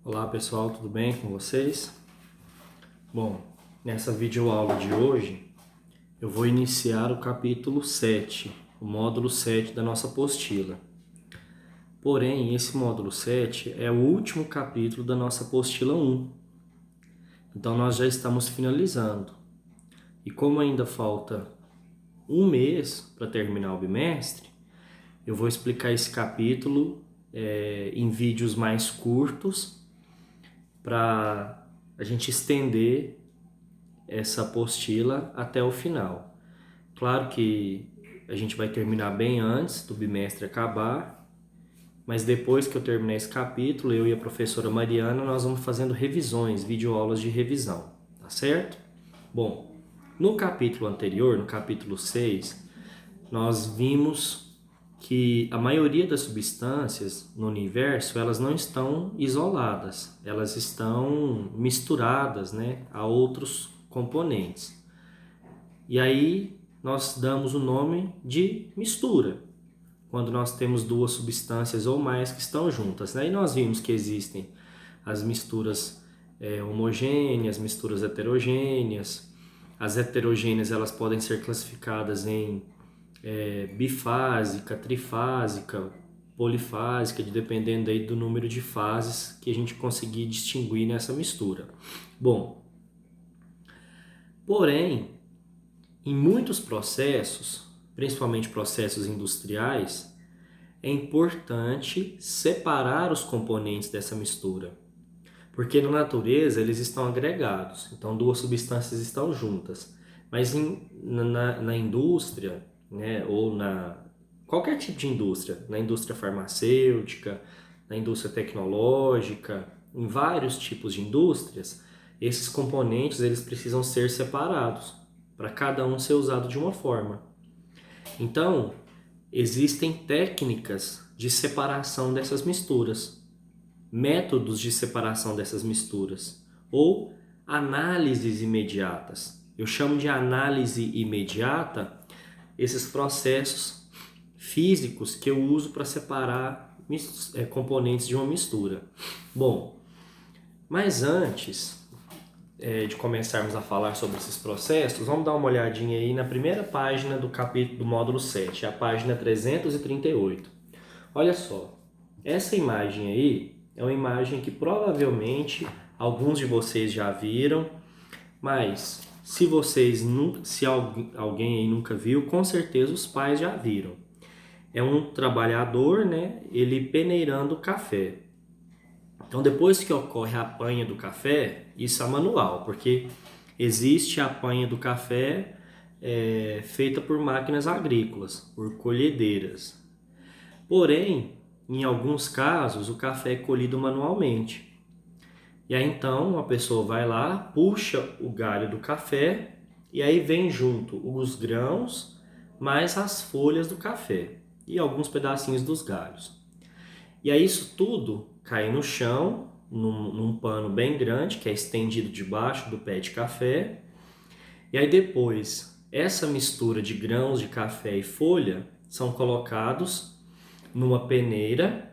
Olá pessoal, tudo bem com vocês? Bom, nessa videoaula de hoje eu vou iniciar o capítulo 7, o módulo 7 da nossa apostila. Porém, esse módulo 7 é o último capítulo da nossa apostila 1. Então nós já estamos finalizando. E como ainda falta um mês para terminar o bimestre, eu vou explicar esse capítulo em vídeos mais curtos para a gente estender essa apostila até o final. Claro que a gente vai terminar bem antes do bimestre acabar, mas depois que eu terminar esse capítulo, eu e a professora Mariana, nós vamos fazendo revisões, videoaulas de revisão, tá certo? Bom, no capítulo anterior, no capítulo 6, nós vimos que a maioria das substâncias no universo, elas não estão isoladas, elas estão misturadas, né, a outros componentes. E aí nós damos o nome de mistura, quando nós temos duas substâncias ou mais que estão juntas, né? E nós vimos que existem as misturas homogêneas, misturas heterogêneas. As heterogêneas elas podem ser classificadas em bifásica, trifásica, polifásica, dependendo aí do número de fases que a gente conseguir distinguir nessa mistura. Bom, porém, em muitos processos, principalmente processos industriais, é importante separar os componentes dessa mistura, porque na natureza eles estão agregados, então duas substâncias estão juntas, mas na indústria, né, ou na qualquer tipo de indústria, na indústria farmacêutica, na indústria tecnológica, em vários tipos de indústrias, esses componentes eles precisam ser separados para cada um ser usado de uma forma. Então, existem técnicas de separação dessas misturas, métodos de separação dessas misturas, ou análises imediatas. Eu chamo de análise imediata esses processos físicos que eu uso para separar componentes de uma mistura. Bom, mas antes de começarmos a falar sobre esses processos, vamos dar uma olhadinha aí na primeira página do capítulo do módulo 7, a página 338. Olha só, essa imagem aí é uma imagem que provavelmente alguns de vocês já viram, mas se alguém aí nunca viu, com certeza os pais já viram. É um trabalhador, né, ele peneirando café. Então, depois que ocorre a apanha do café, isso é manual, porque existe a apanha do café feita por máquinas agrícolas, por colhedeiras. Porém, em alguns casos, o café é colhido manualmente. E aí então a pessoa vai lá, puxa o galho do café e aí vem junto os grãos mais as folhas do café e alguns pedacinhos dos galhos. E aí isso tudo cai no chão, num pano bem grande, que é estendido debaixo do pé de café. E aí depois, essa mistura de grãos de café e folha são colocados numa peneira.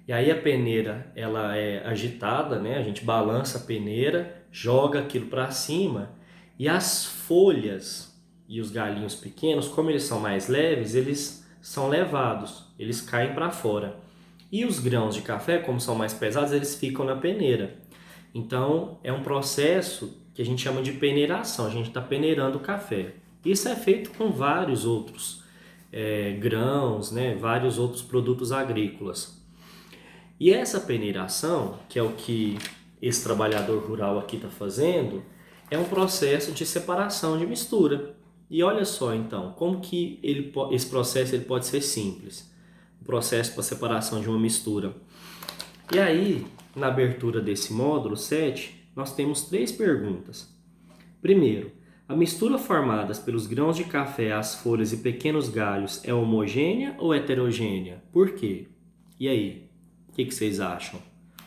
E aí a peneira, ela é agitada, né? A gente balança a peneira, joga aquilo para cima. E as folhas e os galinhos pequenos, como eles são mais leves, eles são levados, eles caem para fora. E os grãos de café, como são mais pesados, eles ficam na peneira. Então, é um processo que a gente chama de peneiração. A gente está peneirando o café. Isso é feito com vários outros grãos, né? Vários outros produtos agrícolas. E essa peneiração, que é o que esse trabalhador rural aqui está fazendo, é um processo de separação de mistura. E olha só, então, como que esse processo ele pode ser simples. O processo para separação de uma mistura. E aí, na abertura desse módulo 7, nós temos 3 perguntas. Primeiro, a mistura formada pelos grãos de café, as folhas e pequenos galhos é homogênea ou heterogênea? Por quê? E aí, o que vocês acham?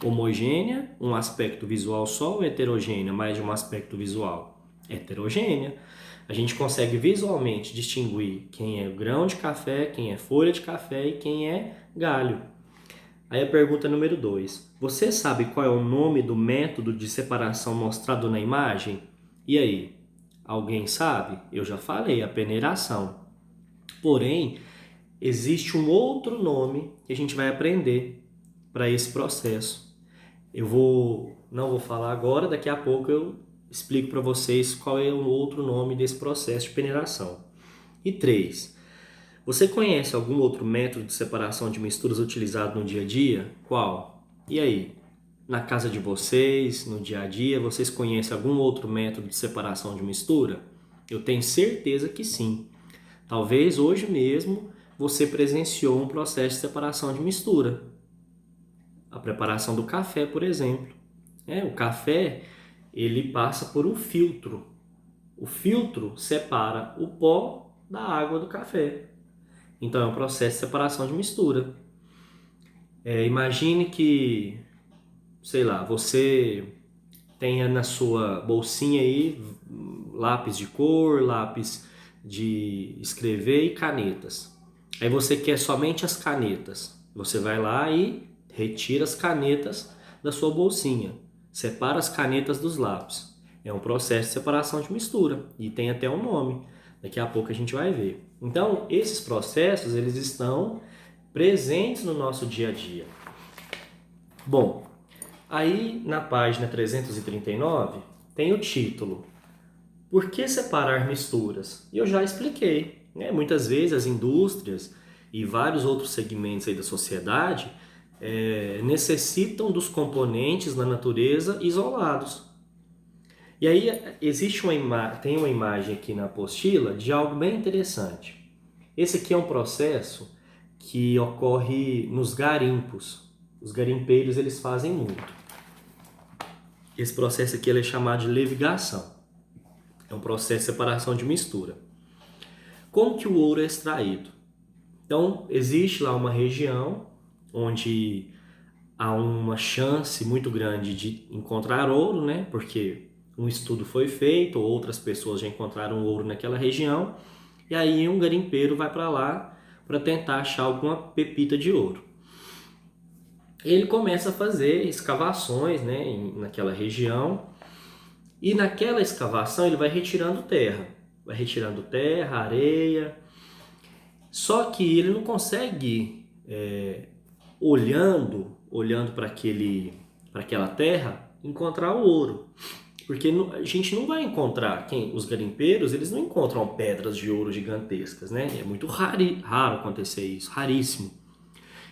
Homogênea, um aspecto visual só, ou heterogênea, mais de um aspecto visual? Heterogênea. A gente consegue visualmente distinguir quem é grão de café, quem é folha de café e quem é galho. Aí a pergunta número 2. Você sabe qual é o nome do método de separação mostrado na imagem? E aí? Alguém sabe? Eu já falei, a peneiração. Porém, existe um outro nome que a gente vai aprender para esse processo. Não vou falar agora, daqui a pouco eu explico para vocês qual é o outro nome desse processo de peneiração. E 3. Você conhece algum outro método de separação de misturas utilizado no dia a dia? Qual? E aí? Na casa de vocês, no dia a dia, vocês conhecem algum outro método de separação de mistura? Eu tenho certeza que sim. Talvez hoje mesmo você presenciou um processo de separação de mistura. A preparação do café, por exemplo. O café, ele passa por um filtro. O filtro separa o pó da água do café. Então é um processo de separação de mistura. Imagine que, sei lá, você tenha na sua bolsinha aí lápis de cor, lápis de escrever e canetas. Aí você quer somente as canetas. Você vai lá e retira as canetas da sua bolsinha. Separa as canetas dos lápis. É um processo de separação de mistura e tem até um nome. Daqui a pouco a gente vai ver. Então, esses processos, eles estão presentes no nosso dia a dia. Bom, aí na página 339 tem o título: Por que separar misturas? E eu já expliquei. Muitas vezes as indústrias e vários outros segmentos aí da sociedade necessitam dos componentes na natureza isolados. E aí tem uma imagem aqui na apostila de algo bem interessante. Esse aqui é um processo que ocorre nos garimpos. Os garimpeiros, eles fazem muito. Esse processo aqui ele é chamado de levigação. É um processo de separação de mistura. Como que o ouro é extraído? Então, existe lá uma região onde há uma chance muito grande de encontrar ouro, né? Porque um estudo foi feito, outras pessoas já encontraram ouro naquela região, e aí um garimpeiro vai para lá para tentar achar alguma pepita de ouro. Ele começa a fazer escavações, né, naquela região, e naquela escavação ele vai retirando terra, areia, só que ele não consegue, olhando para aquela terra, encontrar o ouro. Porque a gente não vai encontrar, os garimpeiros, eles não encontram pedras de ouro gigantescas, né? É muito raro acontecer isso, raríssimo.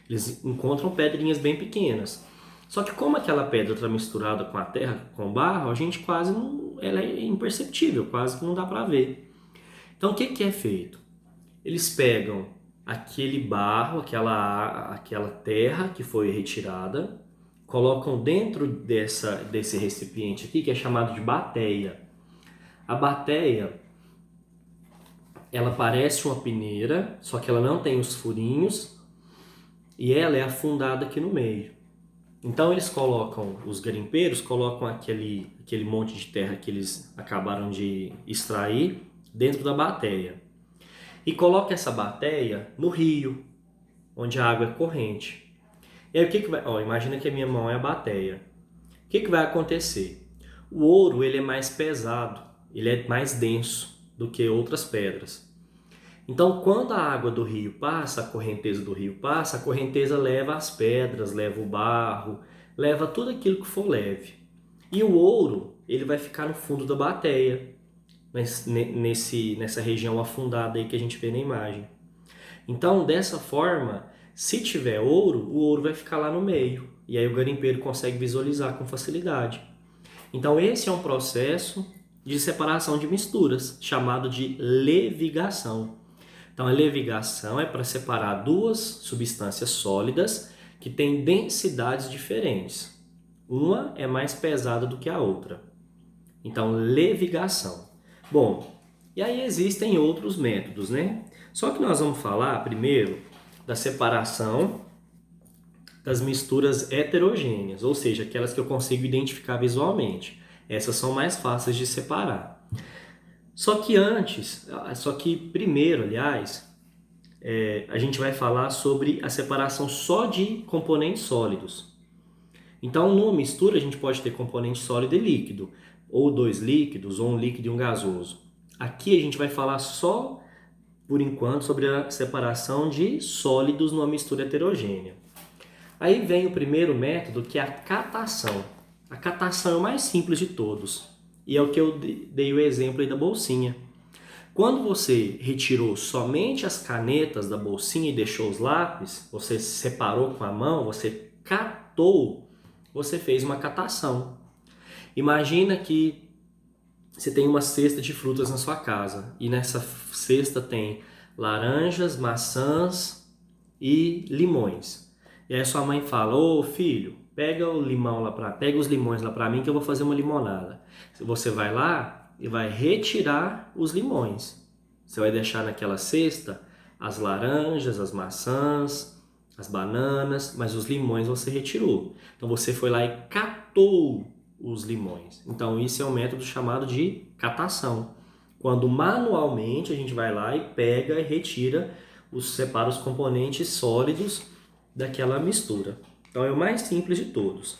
Eles encontram pedrinhas bem pequenas. Só que como aquela pedra está misturada com a terra, com o barro, a gente quase não, ela é imperceptível, quase que não dá para ver. Então o que é feito? Eles pegam aquele barro, aquela terra que foi retirada, colocam dentro desse recipiente aqui, que é chamado de bateia. A bateia, ela parece uma peneira, só que ela não tem os furinhos e ela é afundada aqui no meio. Então os garimpeiros colocam aquele monte de terra que eles acabaram de extrair dentro da bateia. E coloca essa bateia no rio, onde a água é corrente. E aí o que vai... imagina que a minha mão é a bateia. O que vai acontecer? O ouro ele é mais pesado, ele é mais denso do que outras pedras. Então quando a água do rio passa, a correnteza do rio passa, a correnteza leva as pedras, leva o barro, leva tudo aquilo que for leve. E o ouro ele vai ficar no fundo da bateia, nessa região afundada aí que a gente vê na imagem. Então dessa forma, se tiver ouro, o ouro vai ficar lá no meio. E aí o garimpeiro consegue visualizar com facilidade. Então esse é um processo de separação de misturas, chamado de levigação. Então a levigação é para separar duas substâncias sólidas que têm densidades diferentes. Uma é mais pesada do que a outra. Então levigação. Bom, e aí existem outros métodos, né? Só que nós vamos falar primeiro da separação das misturas heterogêneas, ou seja, aquelas que eu consigo identificar visualmente. Essas são mais fáceis de separar. Só que primeiro, aliás, a gente vai falar sobre a separação só de componentes sólidos. Então, numa mistura, a gente pode ter componente sólido e líquido, ou dois líquidos, ou um líquido e um gasoso. Aqui a gente vai falar só, por enquanto, sobre a separação de sólidos numa mistura heterogênea. Aí vem o primeiro método, que é a catação. A catação é o mais simples de todos, e é o que eu dei o exemplo aí da bolsinha. Quando você retirou somente as canetas da bolsinha e deixou os lápis, você separou com a mão, você catou, você fez uma catação. Imagina que você tem uma cesta de frutas na sua casa e nessa cesta tem laranjas, maçãs e limões. E aí sua mãe fala: "Ô filho, pega os limões lá para mim que eu vou fazer uma limonada". Você vai lá e vai retirar os limões. Você vai deixar naquela cesta as laranjas, as maçãs, as bananas, mas os limões você retirou. Então você foi lá e catou os limões. Então isso é um método chamado de catação. Quando manualmente a gente vai lá e pega e retira, separa os componentes sólidos daquela mistura. Então é o mais simples de todos.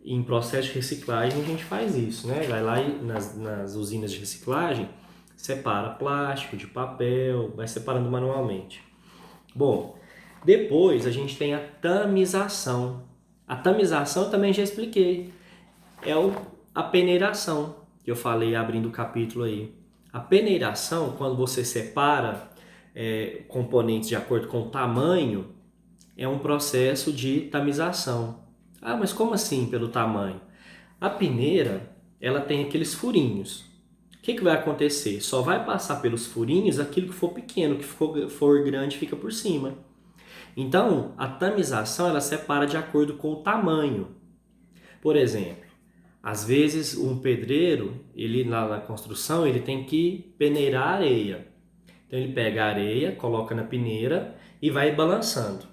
Em processo de reciclagem a gente faz isso, né? Vai lá e nas usinas de reciclagem, separa plástico de papel, vai separando manualmente. Bom, depois a gente tem a tamização. A tamização eu também já expliquei. É a peneiração, que eu falei abrindo o capítulo aí. A peneiração, quando você separa componentes de acordo com o tamanho, é um processo de tamização. Ah, mas como assim pelo tamanho? A peneira, ela tem aqueles furinhos. O que vai acontecer? Só vai passar pelos furinhos aquilo que for pequeno, que for grande fica por cima. Então, a tamização ela separa de acordo com o tamanho. Por exemplo, às vezes um pedreiro, ele na construção, ele tem que peneirar a areia. Então ele pega a areia, coloca na peneira e vai balançando.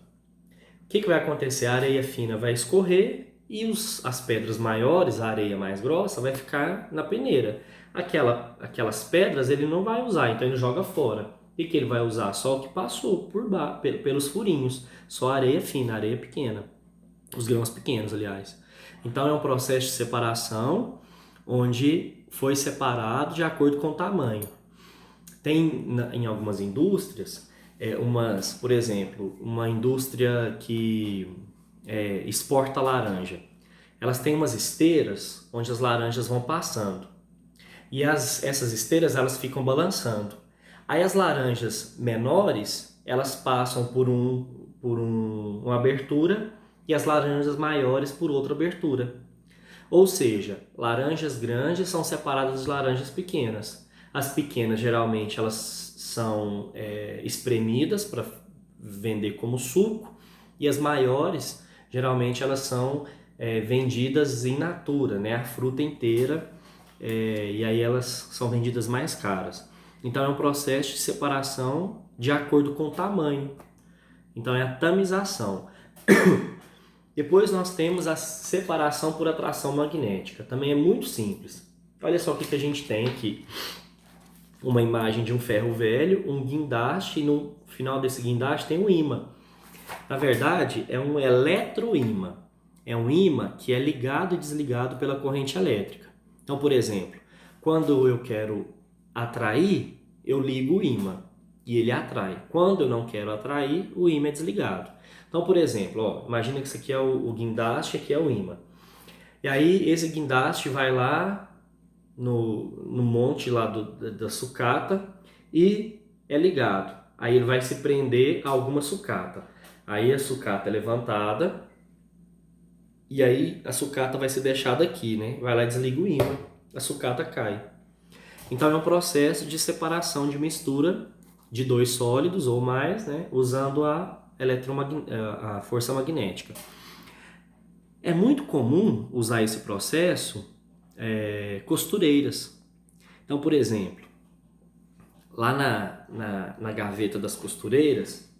O que vai acontecer? A areia fina vai escorrer e as pedras maiores, a areia mais grossa, vai ficar na peneira. Aquelas pedras ele não vai usar, então ele joga fora. E que ele vai usar? Só o que passou pelos furinhos. Só a areia fina, a areia pequena. Os grãos pequenos, aliás. Então é um processo de separação onde foi separado de acordo com o tamanho. Tem em algumas indústrias, por exemplo, uma indústria que exporta laranja. Elas têm umas esteiras onde as laranjas vão passando. E essas esteiras elas ficam balançando. Aí as laranjas menores, elas passam por uma abertura e as laranjas maiores por outra abertura. Ou seja, laranjas grandes são separadas de laranjas pequenas. As pequenas geralmente elas são espremidas para vender como suco e as maiores geralmente elas são vendidas in natura, né? A fruta inteira, e aí elas são vendidas mais caras. Então é um processo de separação de acordo com o tamanho. Então é a tamização. Depois nós temos a separação por atração magnética. Também é muito simples. Olha só o que a gente tem aqui. Uma imagem de um ferro velho, um guindaste, e no final desse guindaste tem um ímã. Na verdade, é um eletroímã. É um ímã que é ligado e desligado pela corrente elétrica. Então, por exemplo, quando eu quero atrair, eu ligo o ímã e ele atrai. Quando eu não quero atrair, o ímã é desligado. Então, por exemplo, imagina que isso aqui é o guindaste, aqui é o ímã. E aí esse guindaste vai lá no monte lá da sucata e é ligado. Aí ele vai se prender a alguma sucata. Aí a sucata é levantada e aí a sucata vai ser deixada aqui, né? Vai lá e desliga o ímã, a sucata cai. Então é um processo de separação de mistura de dois sólidos ou mais, né? Usando a força magnética. É muito comum usar esse processo costureiras. Então, por exemplo, lá na gaveta das costureiras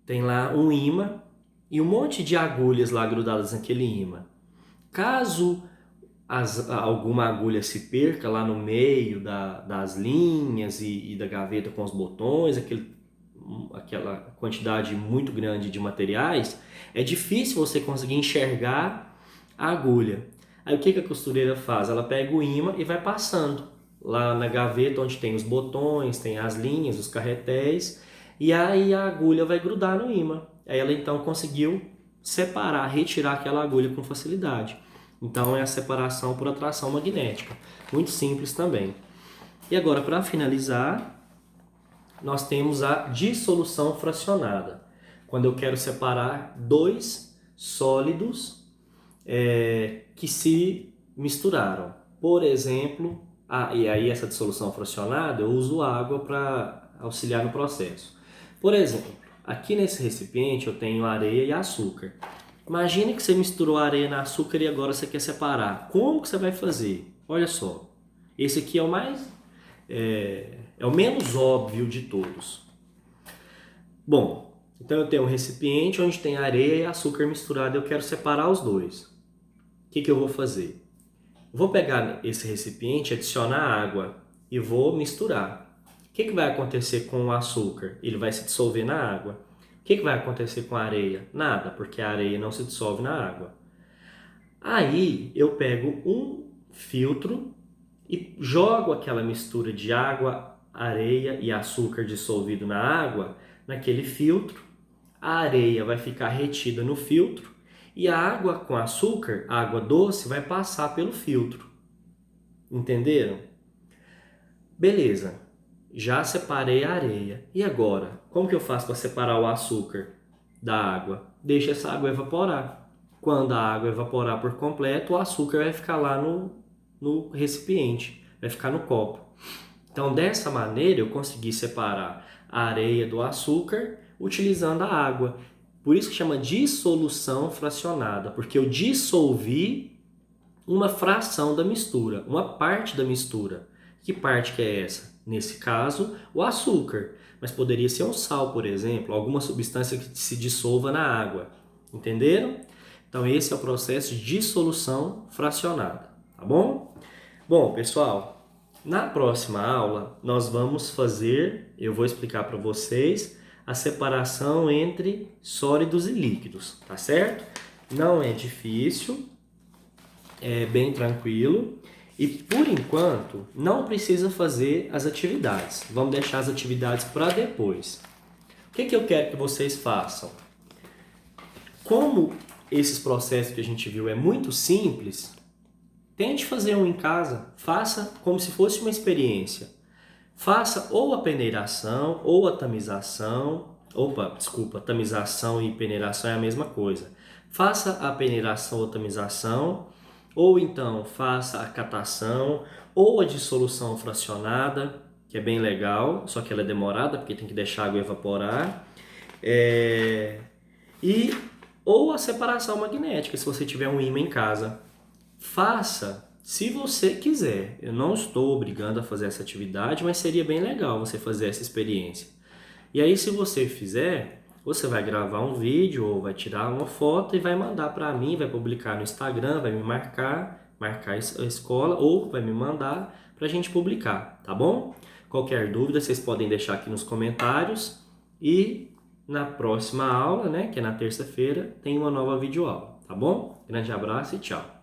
tem lá um ímã e um monte de agulhas lá grudadas naquele ímã. Caso alguma agulha se perca lá no meio das linhas e da gaveta com os botões, aquele aquela quantidade muito grande de materiais, é difícil você conseguir enxergar a agulha. Aí o que a costureira faz? Ela pega o ímã e vai passando lá na gaveta onde tem os botões, tem as linhas, os carretéis, e aí a agulha vai grudar no ímã. Aí ela então conseguiu separar, retirar aquela agulha com facilidade. Então é a separação por atração magnética. Muito simples também. E agora, para finalizar, nós temos a dissolução fracionada. Quando eu quero separar dois sólidos que se misturaram. Por exemplo, e aí essa dissolução fracionada, eu uso água para auxiliar no processo. Por exemplo, aqui nesse recipiente eu tenho areia e açúcar. Imagine que você misturou areia no açúcar e agora você quer separar. Como que você vai fazer? Olha só, esse aqui é o o menos óbvio de todos. Bom, então eu tenho um recipiente onde tem areia e açúcar misturado e eu quero separar os dois. O que eu vou fazer? Vou pegar esse recipiente, adicionar água e vou misturar. O que vai acontecer com o açúcar? Ele vai se dissolver na água. O que vai acontecer com a areia? Nada, porque a areia não se dissolve na água. Aí eu pego um filtro e jogo aquela mistura de água, areia e açúcar dissolvido na água naquele filtro. A areia vai ficar retida no filtro e a água com açúcar, a água doce, vai passar pelo filtro. Entenderam? Beleza, já separei a areia. E agora? Como que eu faço para separar o açúcar da água? Deixa essa água evaporar. Quando a água evaporar por completo, o açúcar vai ficar lá no recipiente, vai ficar no copo. Então, dessa maneira, eu consegui separar a areia do açúcar utilizando a água. Por isso que chama dissolução fracionada, porque eu dissolvi uma fração da mistura, uma parte da mistura. Que parte que é essa? Nesse caso, o açúcar. Mas poderia ser um sal, por exemplo, alguma substância que se dissolva na água. Entenderam? Então, esse é o processo de dissolução fracionada. Tá bom? Bom, pessoal, na próxima aula nós vamos eu vou explicar para vocês a separação entre sólidos e líquidos, tá certo? Não é difícil, é bem tranquilo e por enquanto não precisa fazer as atividades. Vamos deixar as atividades para depois. O que eu quero que vocês façam? Como esses processos que a gente viu é muito simples, tente fazer um em casa, faça como se fosse uma experiência. Faça ou a peneiração ou a tamização. Tamização e peneiração é a mesma coisa. Faça a peneiração ou tamização, ou então faça a catação ou a dissolução fracionada, que é bem legal, só que ela é demorada porque tem que deixar a água evaporar. Ou a separação magnética, se você tiver um ímã em casa. Faça se você quiser. Eu não estou obrigando a fazer essa atividade, mas seria bem legal você fazer essa experiência. E aí, se você fizer, você vai gravar um vídeo ou vai tirar uma foto e vai mandar para mim, vai publicar no Instagram, vai me marcar a escola ou vai me mandar para a gente publicar, tá bom? Qualquer dúvida, vocês podem deixar aqui nos comentários e na próxima aula, né, que é na terça-feira, tem uma nova videoaula, tá bom? Grande abraço e tchau!